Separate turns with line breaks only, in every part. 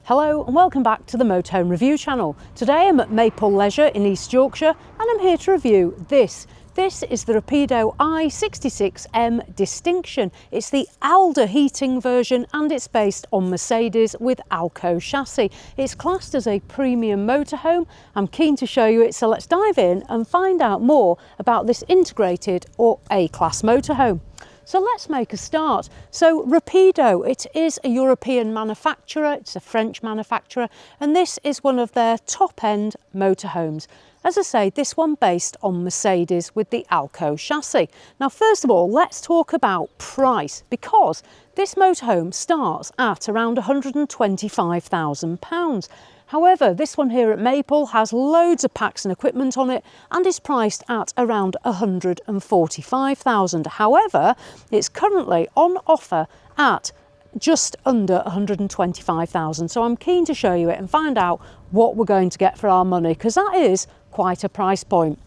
Hello and welcome back to the Motorhome review channel. Today I'm at Maple Leisure in East Yorkshire and I'm here to review this. This is the Rapido i66M Distinction. It's the Alder heating version and it's based on Mercedes with Alco chassis. It's classed as a premium motorhome. I'm keen to show you it, so let's dive in and find out more about this integrated or A-class motorhome. So let's make a start. So Rapido, it is a European manufacturer, it's a French manufacturer, and this is one of their top-end motorhomes. As I say, this one based on Mercedes with the Alco chassis. Now, first of all, let's talk about price, because this motorhome starts at around £125,000. However, this one here at Maple has loads of packs and equipment on it and is priced at around £145,000. However, it's currently on offer at just under £125,000. So I'm keen to show you it and find out what we're going to get for our money, because that is quite a price point.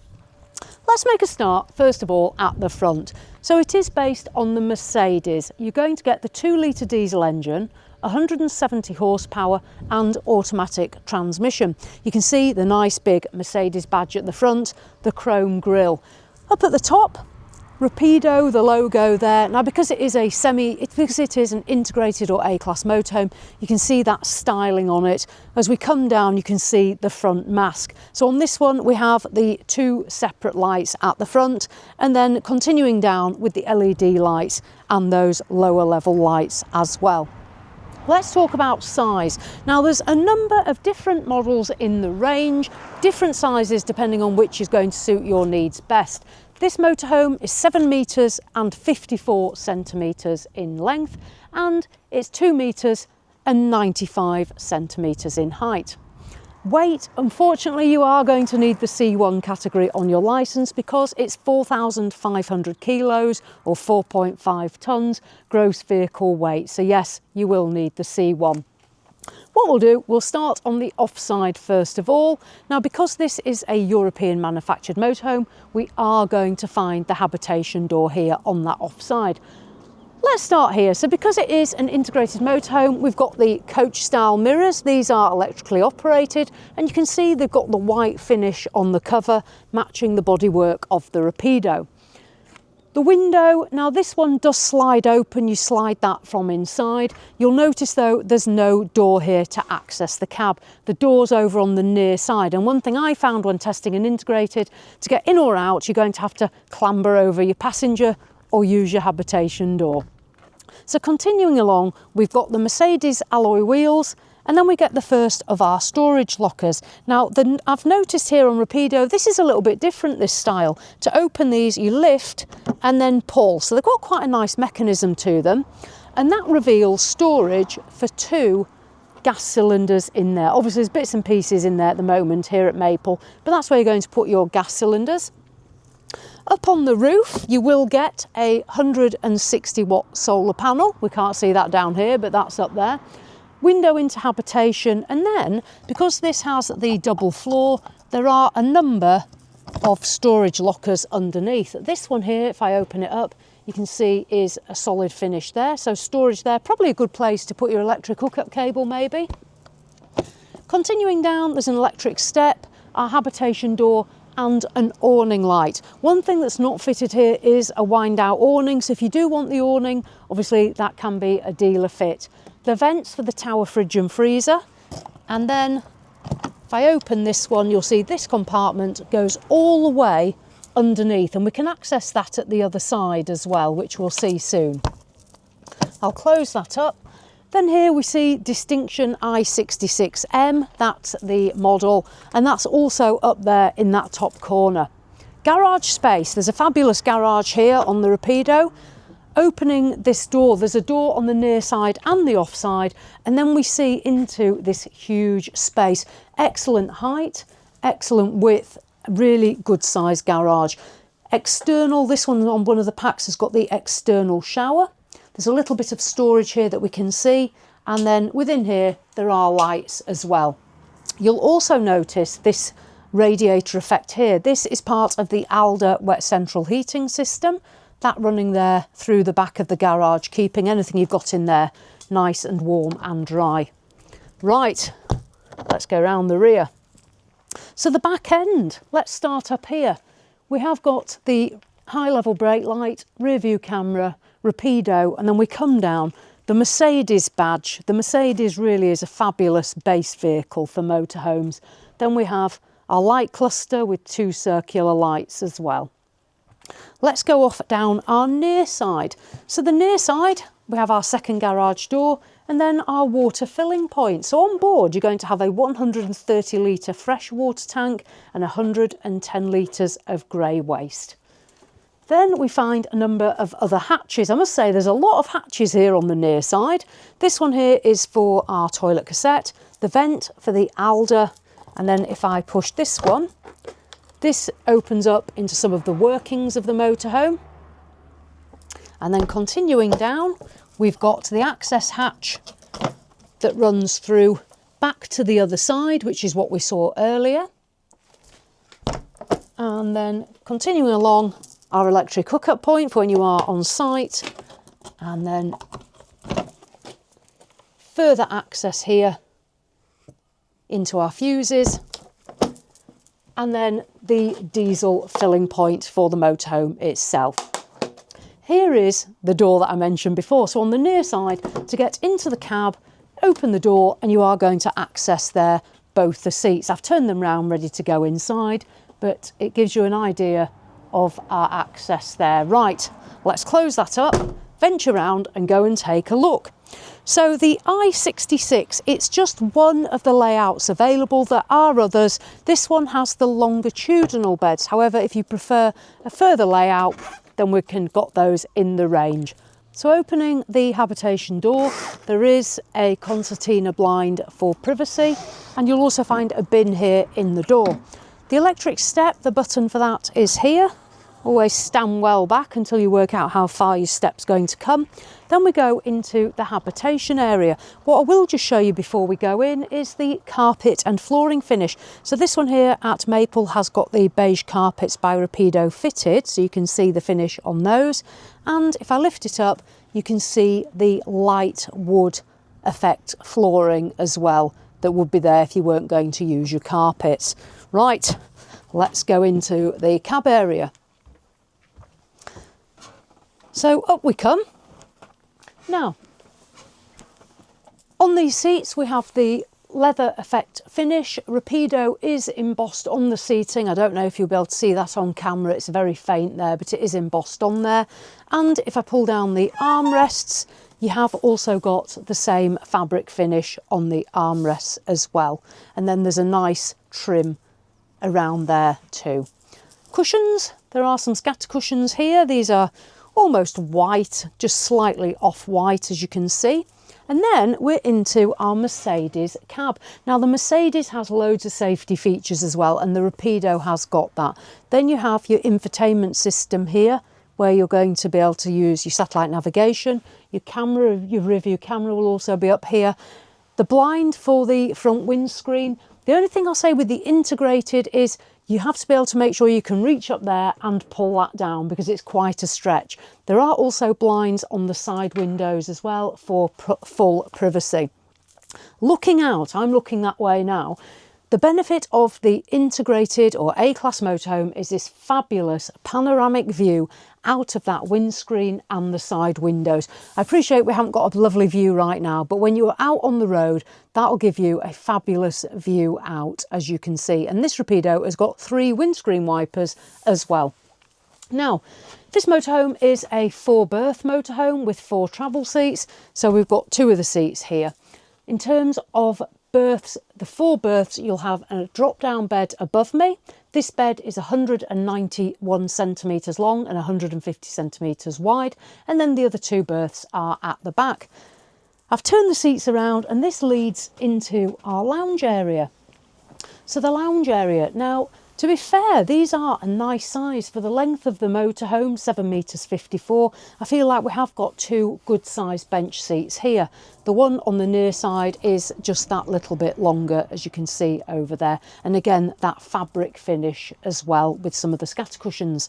Let's make a start, first of all, at the front. So it is based on the Mercedes. You're going to get the 2-litre diesel engine, 170 horsepower and automatic transmission. You can see the nice big Mercedes badge at the front, the chrome grille. Up at the top, Rapido, the logo there. Now, because it is because it is an integrated or A-class motorhome, you can see that styling on it. As we come down, you can see the front mask. So on this one, we have the 2 separate lights at the front, and then continuing down with the LED lights and those lower level lights as well. Let's talk about size. Now, there's a number of different models in the range, different sizes depending on which is going to suit your needs best. This motorhome is 7 metres and 54 centimetres in length, and it's 2 metres and 95 centimetres in height. Weight, unfortunately, you are going to need the C1 category on your licence because it's 4,500 kilos or 4.5 tonnes gross vehicle weight. So yes, you will need the C1. What we'll do, we'll start on the offside first of all. Now, because this is a European manufactured motorhome, we are going to find the habitation door here on that offside. Let's start here. So because it is an integrated motorhome, we've got the coach style mirrors. These are electrically operated, and you can see they've got the white finish on the cover, matching the bodywork of the Rapido. The window, now this one does slide open, you slide that from inside. You'll notice though, there's no door here to access the cab. The door's over on the near side. And one thing I found when testing an integrated, to get in or out, you're going to have to clamber over your passenger or use your habitation door. So continuing along, we've got the Mercedes alloy wheels, and then we get the first of our storage lockers. Now, I've noticed here on Rapido, this is a little bit different, this style. To open these, you lift and then pull. So they've got quite a nice mechanism to them. And that reveals storage for 2 gas cylinders in there. Obviously, there's bits and pieces in there at the moment here at Maple, but that's where you're going to put your gas cylinders. Up on the roof, you will get a 160 watt solar panel. We can't see that down here, but that's up there. Window into habitation, and then because this has the double floor, there are a number of storage lockers underneath. This one here, if I open it up, you can see is a solid finish there. So storage there, probably a good place to put your electric hookup cable maybe. Continuing down, there's an electric step, our habitation door, and an awning light. One thing that's not fitted here is a wind out awning. So if you do want the awning, obviously that can be a dealer fit. The vents for the tower fridge and freezer. And then if I open this one, you'll see this compartment goes all the way underneath, and we can access that at the other side as well, which we'll see soon. I'll close that up. Then here we see Distinction i66M, that's the model, and that's also up there in that top corner. Garage space, there's a fabulous garage here on the Rapido. Opening this door, there's a door on the near side and the off side, and then we see into this huge space. Excellent height, excellent width, really good sized garage. External, this one on one of the packs has got the external shower. There's a little bit of storage here that we can see, and then within here there are lights as well. You'll also notice this radiator effect here. This is part of the Alder wet central heating system, that running there through the back of the garage, keeping anything you've got in there nice and warm and dry. Right, let's go round the rear. So the back end, let's start up here. We have got the high level brake light, rear view camera, Rapido, and then we come down. The Mercedes badge. The Mercedes really is a fabulous base vehicle for motorhomes. Then we have our light cluster with 2 circular lights as well. Let's go off down our near side. So the near side, we have our second garage door and then our water filling point. So on board, you're going to have a 130 litre fresh water tank and 110 litres of grey waste. Then we find a number of other hatches. I must say there's a lot of hatches here on the near side. This one here is for our toilet cassette, the vent for the Alder, and then if I push this one, this opens up into some of the workings of the motorhome. And then continuing down, we've got the access hatch that runs through back to the other side, which is what we saw earlier. And then continuing along, our electric hookup point for when you are on site, and then further access here into our fuses, and then the diesel filling point for the motorhome itself. Here is the door that I mentioned before. So on the near side, to get into the cab, open the door and you are going to access there both the seats. I've turned them round ready to go inside, but it gives you an idea of our access there. Right, let's close that up, venture around and go and take a look. So the i66, it's just one of the layouts available. There are others. This one has the longitudinal beds. However, if you prefer a further layout, then we can got those in the range. So opening the habitation door, there is a concertina blind for privacy, and you'll also find a bin here in the door. The electric step, the button for that is here. Always stand well back until you work out how far your step's going to come. Then we go into the habitation area. What I will just show you before we go in is the carpet and flooring finish. So this one here at Maple has got the beige carpets by Rapido fitted, so you can see the finish on those. And if I lift it up, you can see the light wood effect flooring as well that would be there if you weren't going to use your carpets. Right, let's go into the cab area. So up we come. Now, on these seats we have the leather effect finish. Rapido is embossed on the seating. I don't know if you'll be able to see that on camera. It's very faint there, but it is embossed on there. And if I pull down the armrests, you have also got the same fabric finish on the armrests as well. And then there's a nice trim around there too. Cushions, there are some scatter cushions here. These are almost white, just slightly off-white as you can see. And then we're into our Mercedes cab. Now the Mercedes has loads of safety features as well, and the Rapido has got that. Then you have your infotainment system here, where you're going to be able to use your satellite navigation. Your camera, your rear view camera will also be up here. The blind for the front windscreen. The only thing I'll say with the integrated is you have to be able to make sure you can reach up there and pull that down because it's quite a stretch. There are also blinds on the side windows as well for full privacy. Looking out, I'm looking that way now. The benefit of the integrated or A-class motorhome is this fabulous panoramic view out of that windscreen and the side windows. I appreciate we haven't got a lovely view right now, but when you're out on the road, that'll give you a fabulous view out, as you can see. And this Rapido has got 3 windscreen wipers as well. Now, this motorhome is a 4-berth motorhome with 4 travel seats, so we've got 2 of the seats here. In terms of berths, the 4 berths, you'll have a drop-down bed above me. This bed is 191 centimetres long and 150 centimetres wide, and then the other 2 berths are at the back. I've turned the seats around and this leads into our lounge area. So the lounge area, now to be fair, these are a nice size for the length of the motorhome, 7 metres 54. I feel like we have got 2 good sized bench seats here. The one on the near side is just that little bit longer, as you can see over there. And again, that fabric finish as well with some of the scatter cushions.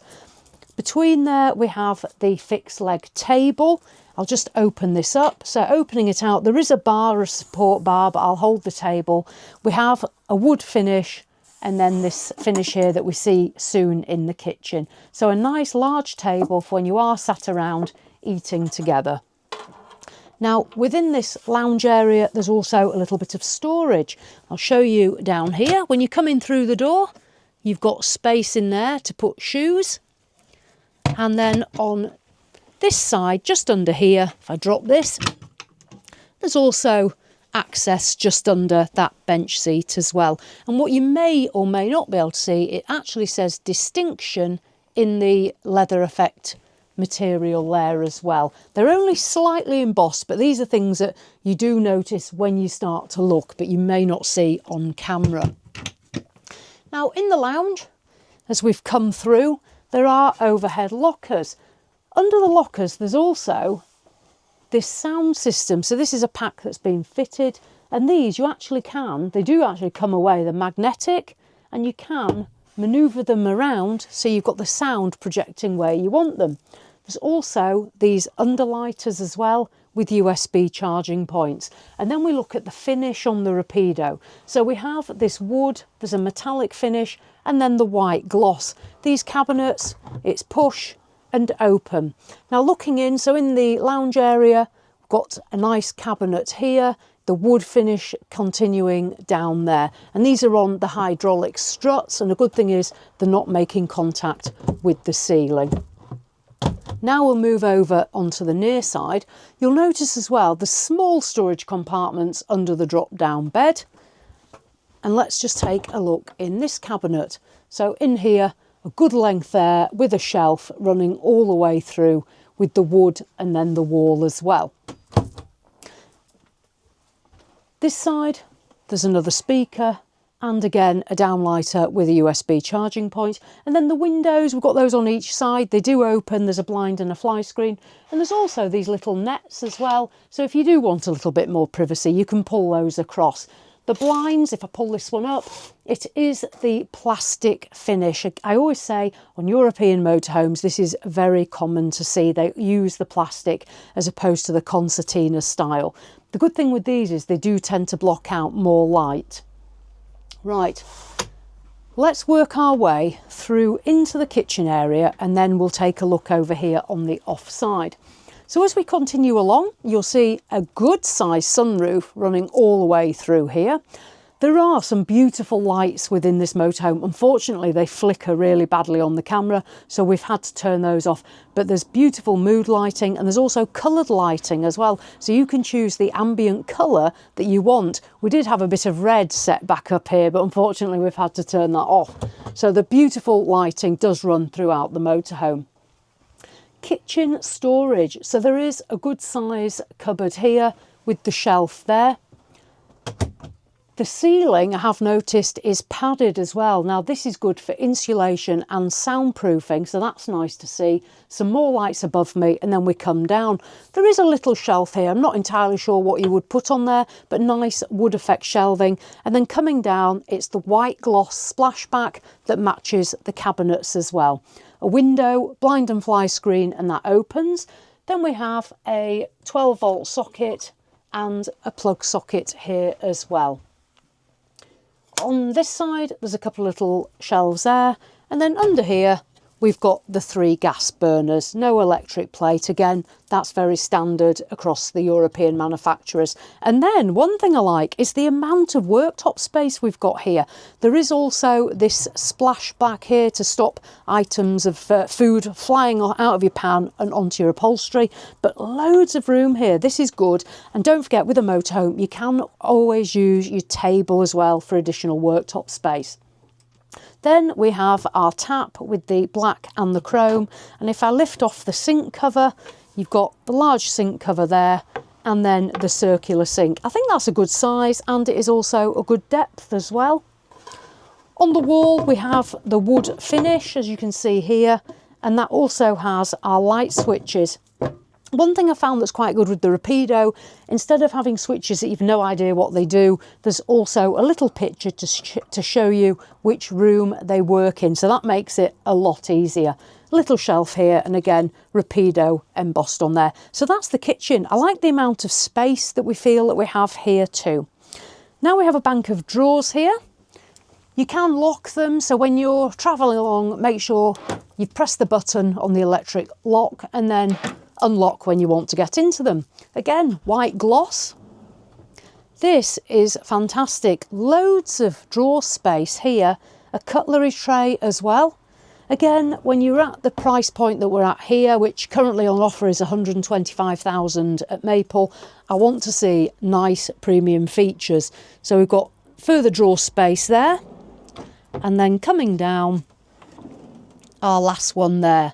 Between there we have the fixed leg table. I'll just open this up. So opening it out, there is a bar, a support bar, but I'll hold the table. We have a wood finish and then this finish here that we see soon in the kitchen. So a nice large table for when you are sat around eating together. Now within this lounge area there's also a little bit of storage. I'll show you down here. When you come in through the door, you've got space in there to put shoes. And then on this side, just under here, if I drop this, there's also access just under that bench seat as well. And what you may or may not be able to see, it actually says distinction in the leather effect material there as well. They're only slightly embossed, but these are things that you do notice when you start to look, but you may not see on camera. Now in the lounge, as we've come through, there are overhead lockers. Under the lockers, there's also this sound system. So this is a pack that's been fitted, and these they do actually come away. They're magnetic, and you can manoeuvre them around so you've got the sound projecting where you want them. There's also these underlighters as well with USB charging points. And then we look at the finish on the Rapido. So we have this wood, there's a metallic finish, and then the white gloss. These cabinets, it's push and open. Now looking in, so in the lounge area, we've got a nice cabinet here, the wood finish continuing down there. And these are on the hydraulic struts, and the good thing is they're not making contact with the ceiling. Now we'll move over onto the near side. You'll notice as well the small storage compartments under the drop-down bed. And let's just take a look in this cabinet. So in here, a good length there with a shelf running all the way through with the wood and then the wall as well. This side, there's another speaker and again a downlighter with a USB charging point. And then the windows, we've got those on each side. They do open, there's a blind and a fly screen. And there's also these little nets as well. So if you do want a little bit more privacy, you can pull those across. The blinds, if I pull this one up, it is the plastic finish. I always say on European motorhomes, this is very common to see. They use the plastic as opposed to the concertina style. The good thing with these is they do tend to block out more light. Right, let's work our way through into the kitchen area and then we'll take a look over here on the off side. So as we continue along, you'll see a good sized sunroof running all the way through here. There are some beautiful lights within this motorhome. Unfortunately, they flicker really badly on the camera, so we've had to turn those off. But there's beautiful mood lighting, and there's also coloured lighting as well. So you can choose the ambient colour that you want. We did have a bit of red set back up here, but unfortunately we've had to turn that off. So the beautiful lighting does run throughout the motorhome. Kitchen storage. So there is a good size cupboard here with the shelf there. The ceiling, I have noticed, is padded as well. Now this is good for insulation and soundproofing, so that's nice to see. Some more lights above me and then we come down. There is a little shelf here. I'm not entirely sure what you would put on there, but nice wood effect shelving. And then coming down, it's the white gloss splashback that matches the cabinets as well. A window, blind and fly screen, and that opens. Then we have a 12-volt socket and a plug socket here as well. On this side, there's a couple of little shelves there. And then under here, we've got the 3 gas burners, no electric plate. Again, that's very standard across the European manufacturers. And then one thing I like is the amount of worktop space we've got here. There is also this splashback here to stop items of food flying out of your pan and onto your upholstery. But loads of room here. This is good. And don't forget, with a motorhome, you can always use your table as well for additional worktop space. Then we have our tap with the black and the chrome. And if I lift off the sink cover, you've got the large sink cover there and then the circular sink. I think that's a good size and it is also a good depth as well. On the wall, we have the wood finish, as you can see here, and that also has our light switches. One thing I found that's quite good with the Rapido, instead of having switches that you've no idea what they do, there's also a little picture to show you which room they work in. So that makes it a lot easier. little shelf here, and again, Rapido embossed on there. So that's the kitchen. I like the amount of space that we feel that we have here too. Now we have a bank of drawers here. You can lock them, so when you're travelling along, make sure you press the button on the electric lock and then unlock when you want to get into them. Again, white gloss. This is fantastic. Loads of drawer space here, a cutlery tray as well. Again, when you're at the price point that we're at here, which currently on offer is 125,000 at Maple, I want to see nice premium features. So we've got further drawer space there. And then coming down, our last one there.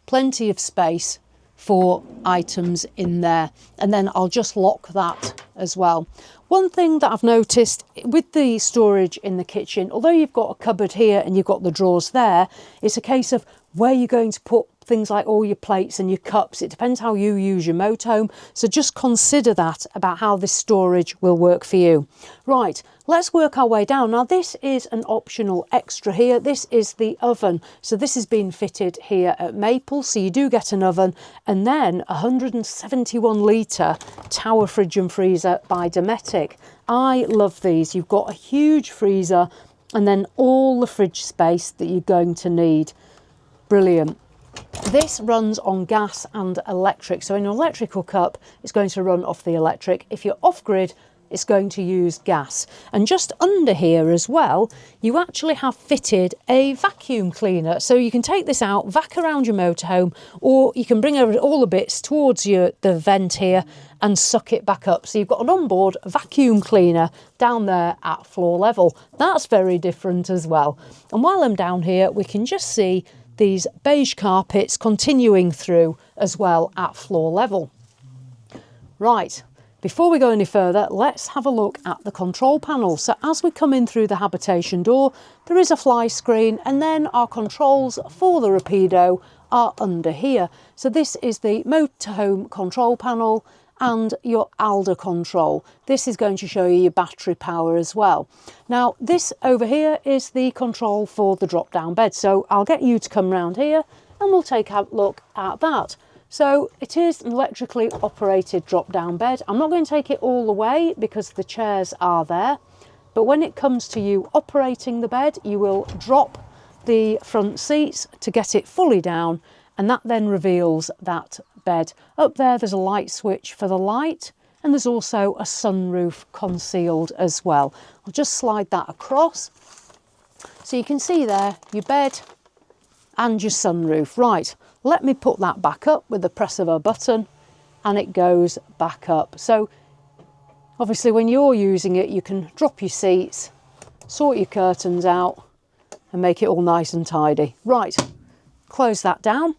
Plenty of space for items in there. And then I'll just lock that as well. One thing that I've noticed with the storage in the kitchen, although you've got a cupboard here and you've got the drawers there, it's a case of where you're going to put things like all your plates and your cups. It depends how you use your motorhome. So just consider that about how this storage will work for you. Right, let's work our way down. Now this is an optional extra here. This is the oven. So this has been fitted here at Maple. So you do get an oven and then a 171 litre tower fridge and freezer by Dometic. I love these. You've got a huge freezer and then all the fridge space that you're going to need. Brilliant. This runs on gas and electric. So in an electrical cup, it's going to run off the electric. If you're off grid, it's going to use gas. And just under here as well, you actually have fitted a vacuum cleaner. So you can take this out, vac around your motorhome, or you can bring all the bits towards the vent here and suck it back up. So you've got an onboard vacuum cleaner down there at floor level. That's very different as well. And while I'm down here, we can just see these beige carpets continuing through as well at floor level. Right, before we go any further, let's have a look at the control panel. So as we come in through the habitation door, there is a fly screen and then our controls for the Rapido are under here. So this is the motorhome control panel and your Alder control. This is going to show you your battery power as well. Now this over here is the control for the drop down bed. So I'll get you to come round here and we'll take a look at that. So it is an electrically operated drop down bed. I'm not going to take it all the way because the chairs are there. But when it comes to you operating the bed, you will drop the front seats to get it fully down and that then reveals that bed. Up there's a light switch for the light and there's also a sunroof concealed as well. I'll just slide that across so you can see there your bed and your sunroof. Right, let me put that back up with the press of a button and it goes back up. So obviously when you're using it you can drop your seats, sort your curtains out and make it all nice and tidy. Right, close that down.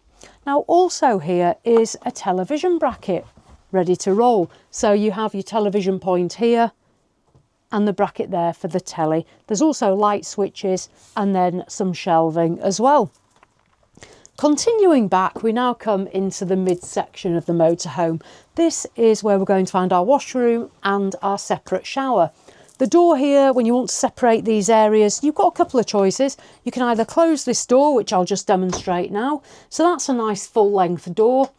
Now also here is a television bracket ready to roll. So you have your television point here and the bracket there for the telly. There's also light switches and then some shelving as well. Continuing back, we now come into the midsection of the motorhome. This is where we're going to find our washroom and our separate shower. The door here, when you want to separate these areas, you've got a couple of choices. You can either close this door, which I'll just demonstrate now. So that's a nice full length door.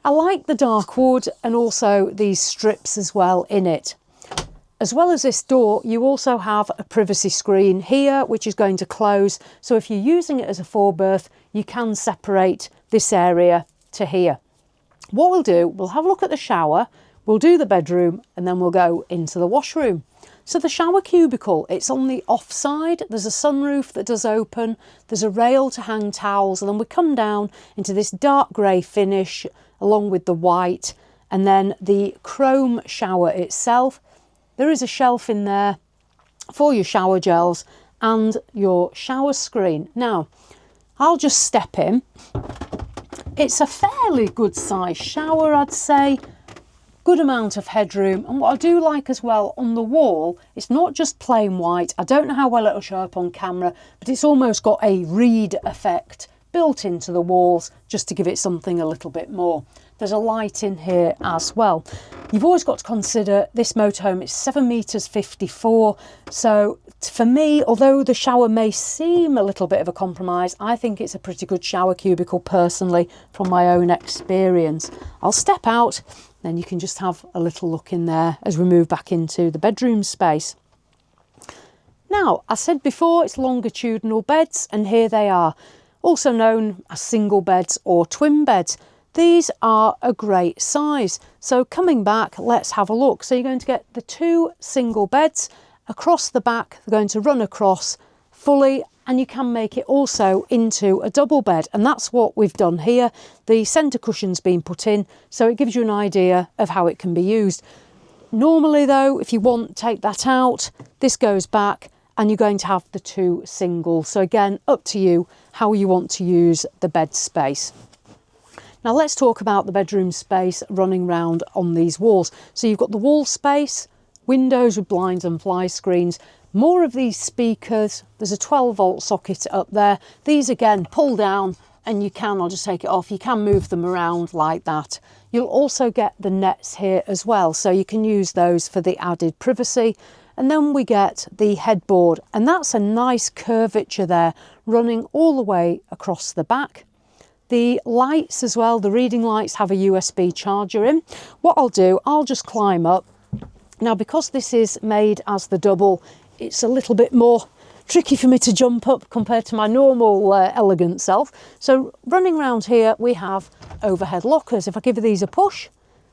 I like the dark wood and also these strips as well in it. As well as this door, you also have a privacy screen here, which is going to close. So if you're using it as a four-berth, you can separate this area to here. What we'll do, we'll have a look at the shower, we'll do the bedroom, and then we'll go into the washroom. So the shower cubicle, it's on the off side. There's a sunroof that does open. There's a rail to hang towels. And then we come down into this dark grey finish along with the white. And then the chrome shower itself. There is a shelf in there for your shower gels and your shower screen. Now, I'll just step in. It's a fairly good size shower, I'd say. Good amount of headroom, and what I do like as well on the wall, it's not just plain white. I don't know how well it'll show up on camera, but it's almost got a reed effect built into the walls just to give it something a little bit more. there's a light in here as well. You've always got to consider this motorhome is 7 metres 54. So for me, although the shower may seem a little bit of a compromise, I think it's a pretty good shower cubicle personally from my own experience. I'll step out, then you can just have a little look in there as we move back into the bedroom space. Now, I said before, it's longitudinal beds, and here they are, also known as single beds or twin beds. These are a great size. So coming back, let's have a look. So you're going to get the 2 single beds across the back. They're going to run across fully, and you can make it also into a double bed. And that's what we've done here. The centre cushion's been put in, so it gives you an idea of how it can be used. Normally though, if you want, take that out, this goes back, and you're going to have the 2 singles. So again, up to you how you want to use the bed space. Now let's talk about the bedroom space running round on these walls. So you've got the wall space, windows with blinds and fly screens, more of these speakers. There's a 12-volt socket up there. These again pull down, and you can, I'll just take it off, you can move them around like that. You'll also get the nets here as well, so you can use those for the added privacy. And then we get the headboard, and that's a nice curvature there running all the way across the back. The lights as well, the reading lights have a USB charger in. What I'll do, I'll just climb up. Now, because this is made as the double, it's a little bit more tricky for me to jump up compared to my normal elegant self. So running around here, we have overhead lockers. If I give these a push,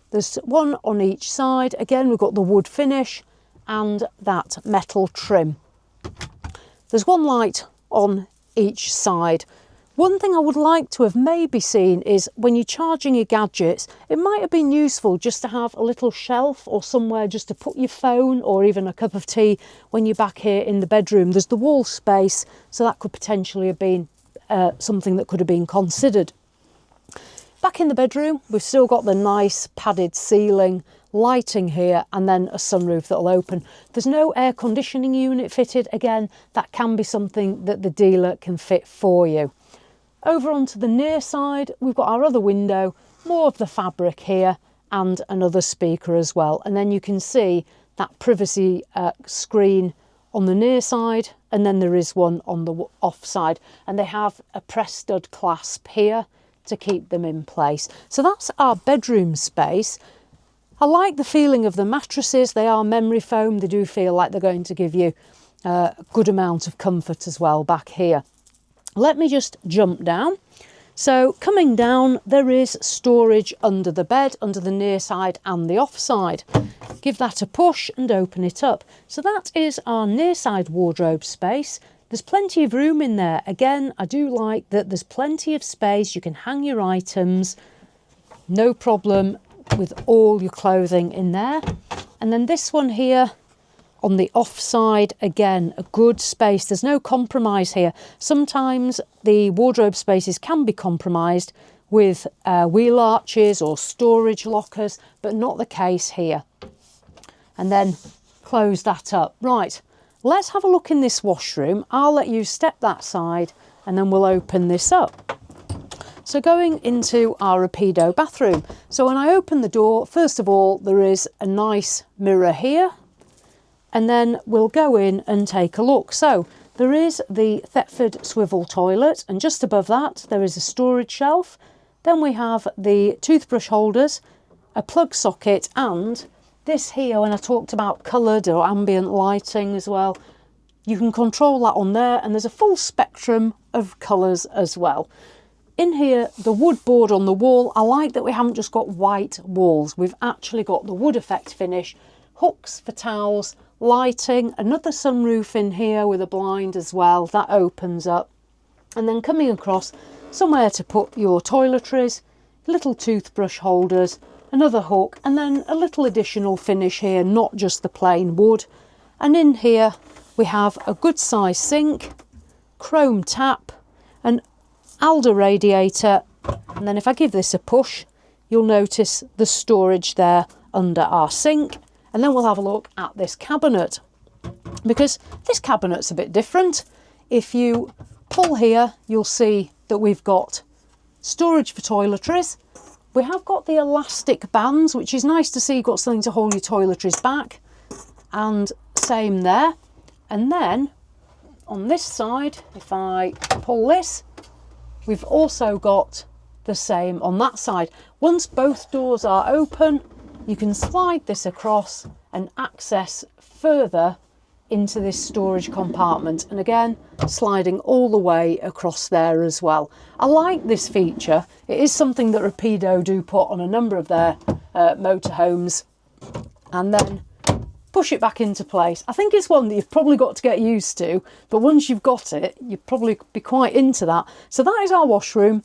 there's one on each side. Again, we've got the wood finish and that metal trim. There's one light on each side. One thing I would like to have maybe seen is when you're charging your gadgets, it might have been useful just to have a little shelf or somewhere just to put your phone or even a cup of tea when you're back here in the bedroom. There's the wall space, so that could potentially have been something that could have been considered. Back in the bedroom, we've still got the nice padded ceiling, lighting here, and then a sunroof that'll open. There's no air conditioning unit fitted. Again, that can be something that the dealer can fit for you. Over onto the near side, we've got our other window, more of the fabric here, and another speaker as well. And then you can see that privacy screen on the near side, and then there is one on the off side, and they have a press stud clasp here to keep them in place. So that's our bedroom space. I like the feeling of the mattresses. They are memory foam. They do feel like they're going to give you a good amount of comfort as well back here. Let me just jump down. So coming down, there is storage under the bed, under the near side and the off side. Give that a push and open it up. So that is our near side wardrobe space. There's plenty of room in there. Again, I do like that there's plenty of space. You can hang your items, no problem with all your clothing in there. And then this one here on the off side, again, a good space. There's no compromise here. Sometimes the wardrobe spaces can be compromised with wheel arches or storage lockers, but not the case here. And then close that up. Right, let's have a look in this washroom. I'll let you step that side and then we'll open this up. So going into our Rapido bathroom. So when I open the door, first of all, there is a nice mirror here. And then we'll go in and take a look. So there is the Thetford swivel toilet, and just above that there is a storage shelf. Then we have the toothbrush holders, a plug socket, and this here, when I talked about coloured or ambient lighting as well, you can control that on there, and there's a full spectrum of colours as well. In here, the wood board on the wall, I like that we haven't just got white walls. We've actually got the wood effect finish, hooks for towels, lighting, another sunroof in here with a blind as well, that opens up. And then coming across, somewhere to put your toiletries, little toothbrush holders, another hook, and then a little additional finish here, not just the plain wood. And in here, we have a good size sink, chrome tap, an Alder radiator, and then if I give this a push, you'll notice the storage there under our sink. And then we'll have a look at this cabinet, because this cabinet's a bit different. If you pull here, you'll see that we've got storage for toiletries. We have got the elastic bands, which is nice to see. You've got something to hold your toiletries back, and same there. And then on this side, if I pull this, we've also got the same on that side. Once both doors are open, you can slide this across and access further into this storage compartment, and again sliding all the way across there as well. I like this feature. It is something that Rapido do put on a number of their motorhomes, and then push it back into place. I think it's one that you've probably got to get used to, but once you've got it, you'd probably be quite into that. So that is our washroom.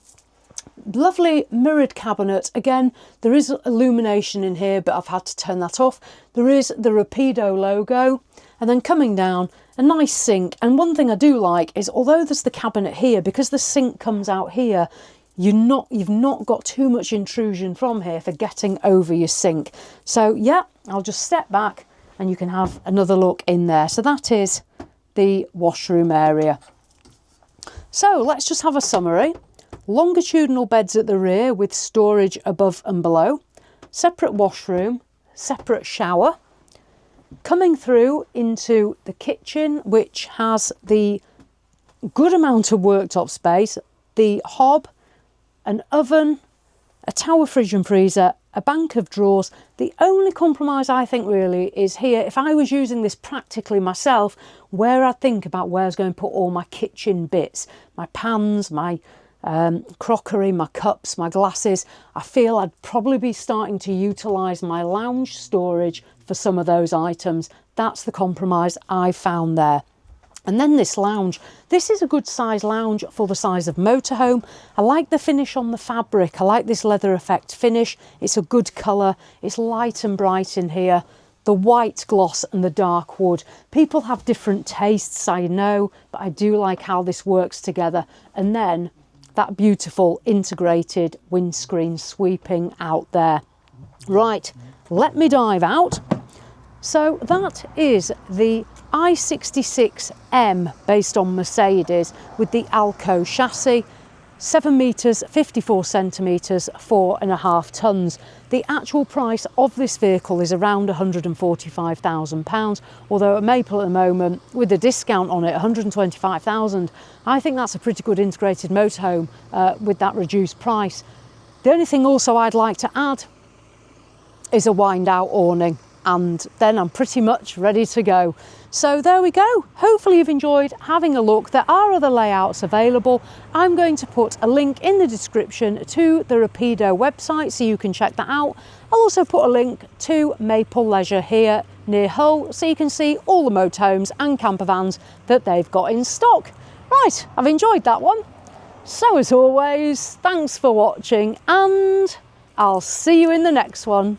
Lovely mirrored cabinet. Again, there is illumination in here, but I've had to turn that off. There is the Rapido logo, and then coming down, a nice sink. And one thing I do like is, although there's the cabinet here, because the sink comes out here, you've not got too much intrusion from here for getting over your sink. So yeah, I'll just step back and you can have another look in there. So that is the washroom area. So let's just have a summary. Longitudinal beds at the rear with storage above and below. Separate washroom, separate shower. Coming through into the kitchen, which has the good amount of worktop space, the hob, an oven, a tower fridge and freezer, a bank of drawers. The only compromise I think really is here, if I was using this practically myself, where I'd think about where I was going to put all my kitchen bits, my pans, my crockery, my cups, my glasses. I feel I'd probably be starting to utilise my lounge storage for some of those items. That's the compromise I found there. And then this lounge. This is a good size lounge for the size of motorhome. I like the finish on the fabric. I like this leather effect finish. It's a good colour. It's light and bright in here. The white gloss and the dark wood. People have different tastes, I know, but I do like how this works together. And then that beautiful integrated windscreen sweeping out there. Right, let me dive out. So that is the i66M based on Mercedes with the Alco chassis, 7 metres, 54 centimetres, 4.5 tonnes. The actual price of this vehicle is around £145,000, although at Maple at the moment, with a discount on it, £125,000. I think that's a pretty good integrated motorhome with that reduced price. The only thing also I'd like to add is a wind out awning, and then I'm pretty much ready to go. So there we go. Hopefully you've enjoyed having a look. There are other layouts available. I'm going to put a link in the description to the Rapido website so you can check that out. I'll also put a link to Maple Leisure here near Hull so you can see all the motorhomes and camper vans that they've got in stock. Right, I've enjoyed that one. So as always, thanks for watching, and I'll see you in the next one.